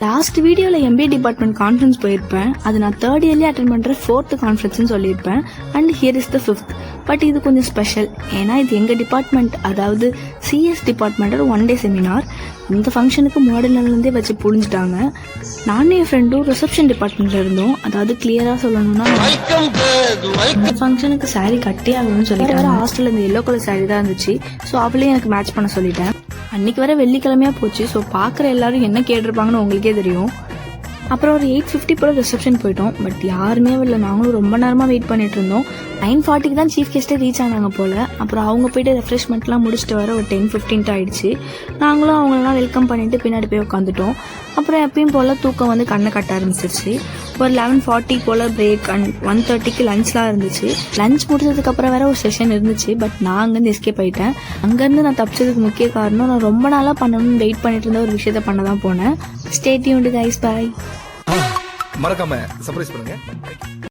Last வீடியோவில் MBA department conference போயிருப்பேன். அது நான் தேர்ட் இயர்லேயே அட்டன் பண்ணுற 4th கான்ஃபரன்ஸ்னு சொல்லியிருப்பேன். And here is the 5th. But இது கொஞ்சம் ஸ்பெஷல். ஏன்னா இது எங்கள் டிபார்ட்மெண்ட், அதாவது சிஎஸ் டிபார்ட்மெண்ட்டோட 1 day செமினார். இந்த ஃபங்க்ஷனுக்கு மாடல்லேருந்தே வச்சு புரிஞ்சுட்டாங்க. நானும் என் ஃப்ரெண்டும் ரிசப்ஷன் டிபார்ட்மெண்ட்டில் இருந்தோம். அதாவது கிளியராக சொல்லணும்னா இந்த ஃபங்க்ஷனுக்கு சாரீ கட்டே ஆகணும்னு சொல்லிட்டாங்க. ஹாஸ்டலில் இந்த எல்லோ கலர் சாரீ தான் இருந்துச்சு. ஸோ அவளையும் எனக்கு மேட்ச் பண்ண சொல்லிட்டேன். அன்றைக்கி வர வெள்ளிக்கிழமையாக போச்சு. ஸோ பார்க்குற எல்லாரும் என்ன கேட்டிருப்பாங்கன்னு உங்களுக்கே தெரியும். அப்புறம் ஒரு 8:50 போல் ரிசப்ஷன் போயிட்டோம். பட் யாருமே வரல. நாங்களும் ரொம்ப நேரமாக வெயிட் பண்ணிட்டு இருந்தோம். 9:40 தான் சீஃப் கெஸ்ட்டே ரீச் ஆனாங்க போல். அப்புறம் அவங்க போய்ட்டு ரெஃப்ரெஷ்மெண்ட்லாம் முடிச்சுட்டு வர ஒரு 10:15 ஆகிடுச்சு. நாங்களும் அவங்களெலாம் வெல்கம் பண்ணிவிட்டு பின்னாடி போய் உட்காந்துட்டோம். அப்புறம் எப்பயும் போல் தூக்கம் வந்து கண்ணை கட்ட ஆரம்பிச்சிருச்சு. ஒரு 11:40 போல் பிரேக் அண்ட் 1:30க்கு லஞ்ச்லாம் இருந்துச்சு. லஞ்ச் முடிச்சதுக்கப்புறம் வேறு ஒரு செஷன் இருந்துச்சு. பட் நான் அங்கேருந்து எஸ்கேப் ஆகிட்டேன். அங்கேருந்து நான் தப்பிச்சதுக்கு முக்கிய காரணம் நான் ரொம்ப நாளாக பண்ணணும்னு வெயிட் பண்ணிட்டு இருந்த ஒரு விஷயத்த பண்ண தான் போனேன். Stay tuned guys, bye. மறக்காம சர்ப்ரைஸ் பண்ணுங்க.